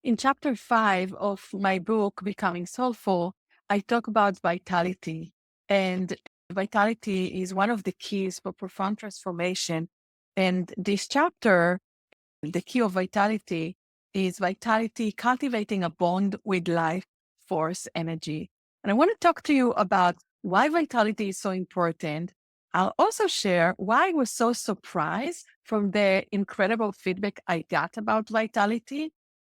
In chapter 5 of my book, Becoming Soulful, I talk about vitality. And vitality is one of the keys for profound transformation. And this chapter, the key of vitality is vitality, cultivating a bond with life force energy. And I want to talk to you about why vitality is so important. I'll also share why I was so surprised from the incredible feedback I got about vitality.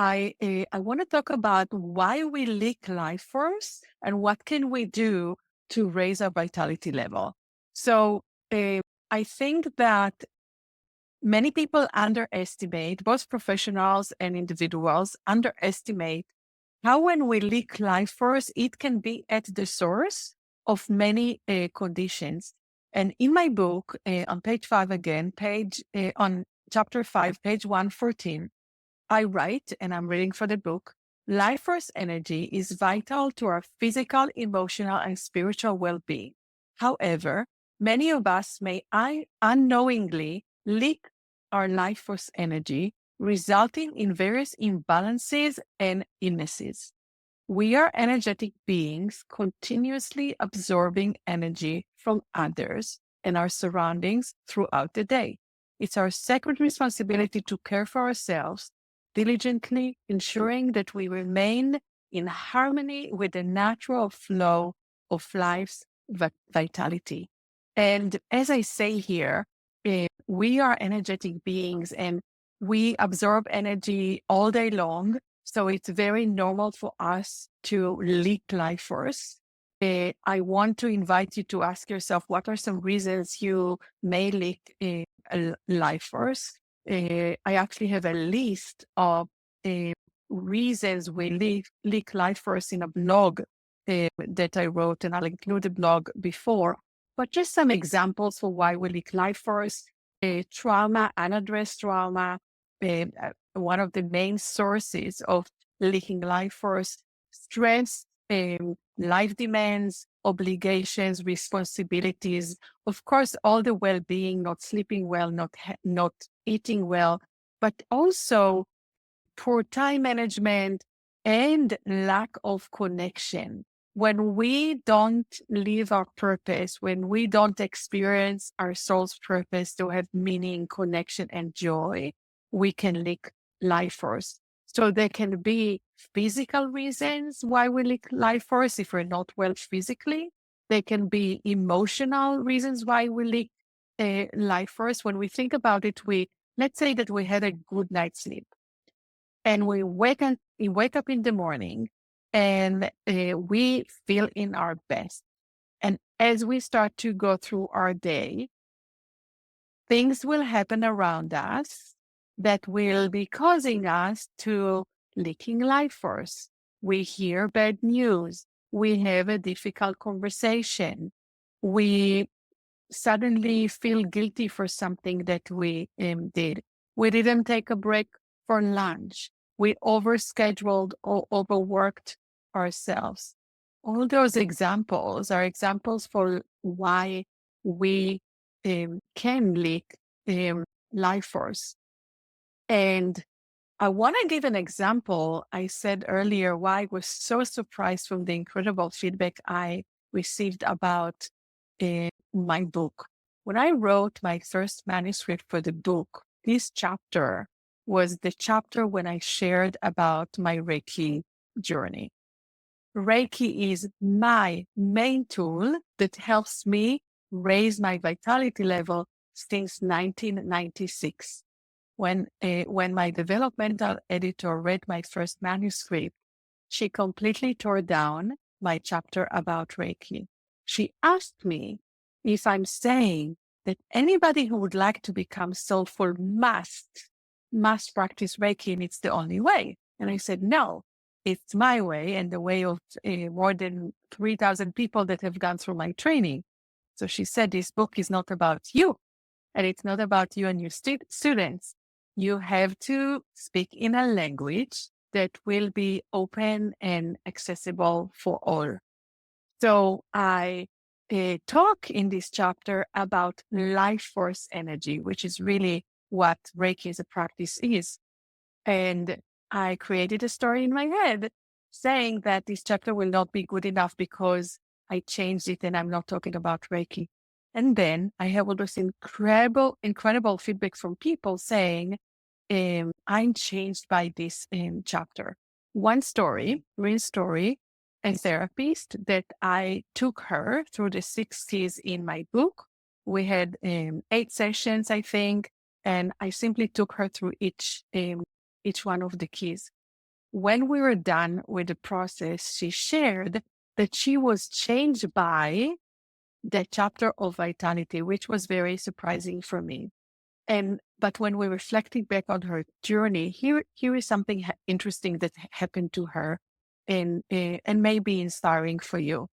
I want to talk about why we leak life force and what can we do to raise our vitality level. So I think that many people underestimate, both professionals and individuals underestimate how when we leak life force, it can be at the source of many conditions. And in my book, on page 5 again, on chapter 5, page 114, I write, and I'm reading for the book, life force energy is vital to our physical, emotional, and spiritual well-being. However, many of us may unknowingly leak our life force energy, resulting in various imbalances and illnesses. We are energetic beings continuously absorbing energy from others and our surroundings throughout the day. It's our sacred responsibility to care for ourselves diligently, ensuring that we remain in harmony with the natural flow of life's vitality. And as I say here, we are energetic beings and we absorb energy all day long. So it's very normal for us to leak life force. I want to invite you to ask yourself, what are some reasons you may leak a life force? I actually have a list of reasons we leak life force in a blog that I wrote, and I'll include the blog before. But just some examples for why we leak life force: trauma, unaddressed trauma, one of the main sources of leaking life force, stress, life demands, obligations, responsibilities, of course, all the well-being, not sleeping well, not eating well, but also poor time management and lack of connection. When we don't live our purpose, when we don't experience our soul's purpose to have meaning, connection, and joy, we can leak life force. So there can be physical reasons why we leak life force if we're not well physically. There can be emotional reasons why we leak life force. When we think about it, let's say that we had a good night's sleep and we wake up in the morning and we feel in our best. And as we start to go through our day, things will happen around us that will be causing us to leaking life force. We hear bad news. We have a difficult conversation. We suddenly feel guilty for something that we did. We didn't take a break for lunch. We overscheduled or overworked ourselves. All those examples are examples for why we can leak life force. And I want to give an example. I said earlier why I was so surprised from the incredible feedback I received about my book. When I wrote my first manuscript for the book, this chapter was the chapter when I shared about my Reiki journey. Reiki is my main tool that helps me raise my vitality level since 1996. When my developmental editor read my first manuscript, she completely tore down my chapter about Reiki. She asked me if I'm saying that anybody who would like to become soulful must practice Reiki and it's the only way. And I said, no, it's my way and the way of more than 3,000 people that have gone through my training. So she said, this book is not about you and it's not about you and your students. You have to speak in a language that will be open and accessible for all. So I talk in this chapter about life force energy, which is really what Reiki as a practice is. And I created a story in my head saying that this chapter will not be good enough because I changed it and I'm not talking about Reiki. And then I have all this incredible feedback from people saying, I'm changed by this chapter. One story, real story, a therapist that I took her through the 6 keys in my book. We had 8 sessions, I think, and I simply took her through each one of the keys. When we were done with the process, she shared that she was changed by the chapter of vitality, which was very surprising for me. But when we're reflecting back on her journey, here is something interesting that happened to her, and maybe inspiring for you.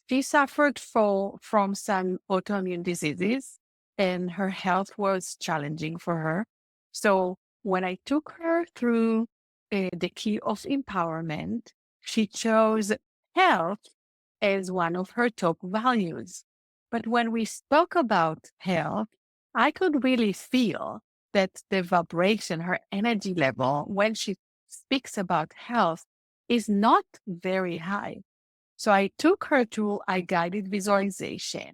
She suffered from some autoimmune diseases, and her health was challenging for her. So when I took her through the key of empowerment, she chose health as one of her top values. But when we spoke about health, I could really feel that the vibration, her energy level, when she speaks about health, is not very high. So I took her to a guided visualization.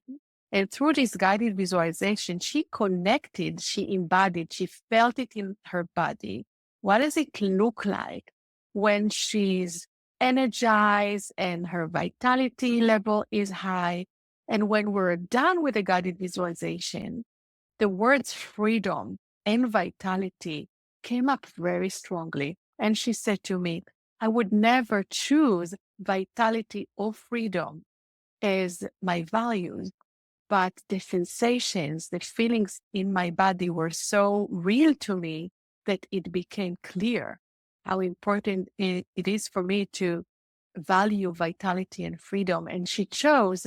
And through this guided visualization, she connected, she embodied, she felt it in her body. What does it look like when she's energized and her vitality level is high? And when we're done with the guided visualization, the words freedom and vitality came up very strongly. And she said to me, I would never choose vitality or freedom as my values, but the sensations, the feelings in my body were so real to me that it became clear how important it is for me to value vitality and freedom. And she chose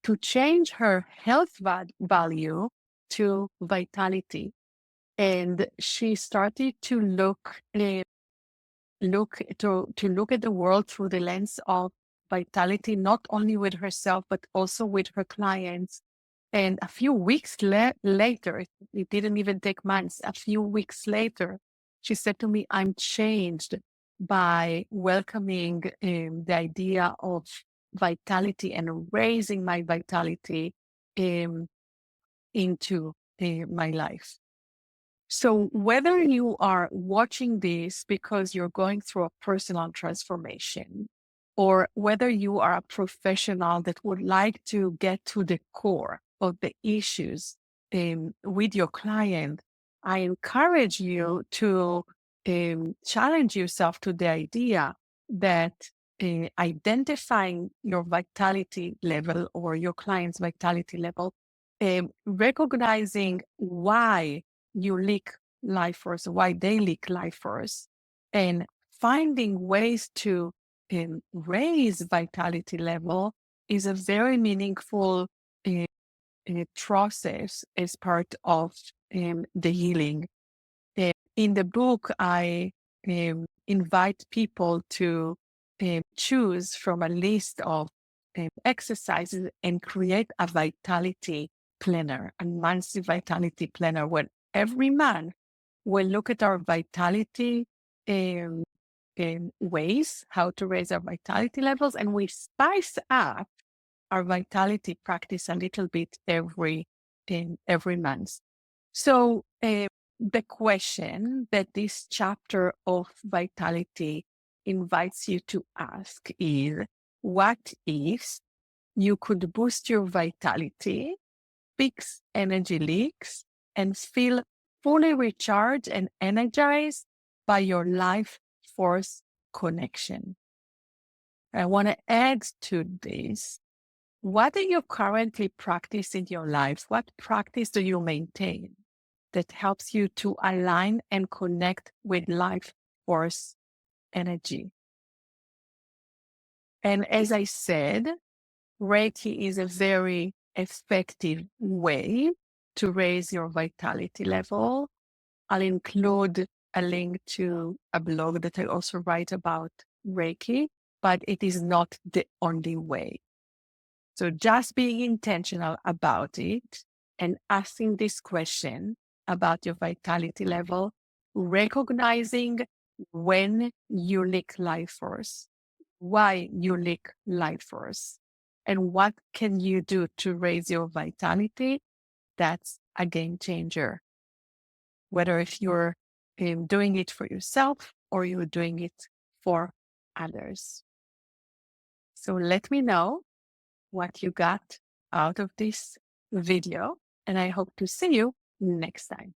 to change her health value to vitality. And she started to look at the world through the lens of vitality, not only with herself, but also with her clients. And a few weeks later, it didn't even take months, a few weeks later, she said to me, I'm changed by welcoming the idea of vitality and raising my vitality um, into my life. So whether you are watching this because you're going through a personal transformation, or whether you are a professional that would like to get to the core of the issues with your client, I encourage you to challenge yourself to the idea that identifying your vitality level or your client's vitality level, recognizing why you leak life force, why they leak life force, and finding ways to raise vitality level is a very meaningful uh, process as part of the healing. In the book, I invite people to choose from a list of exercises and create a vitality planner, a monthly vitality planner, where every month we'll look at our vitality um, ways, how to raise our vitality levels, and we spice up our vitality practice a little bit every month. So the question that this chapter of vitality invites you to ask is, what if you could boost your vitality, fix energy leaks, and feel fully recharged and energized by your life force connection? I want to add to this. What do you currently practice in your life? What practice do you maintain that helps you to align and connect with life force energy? And as I said, Reiki is a very effective way to raise your vitality level. I'll include a link to a blog that I also write about Reiki, but it is not the only way. So just being intentional about it and asking this question about your vitality level, recognizing when you leak life force, why you leak life force, and what can you do to raise your vitality. That's a game changer. Whether if you're doing it for yourself or you're doing it for others. So let me know what you got out of this video, and I hope to see you next time.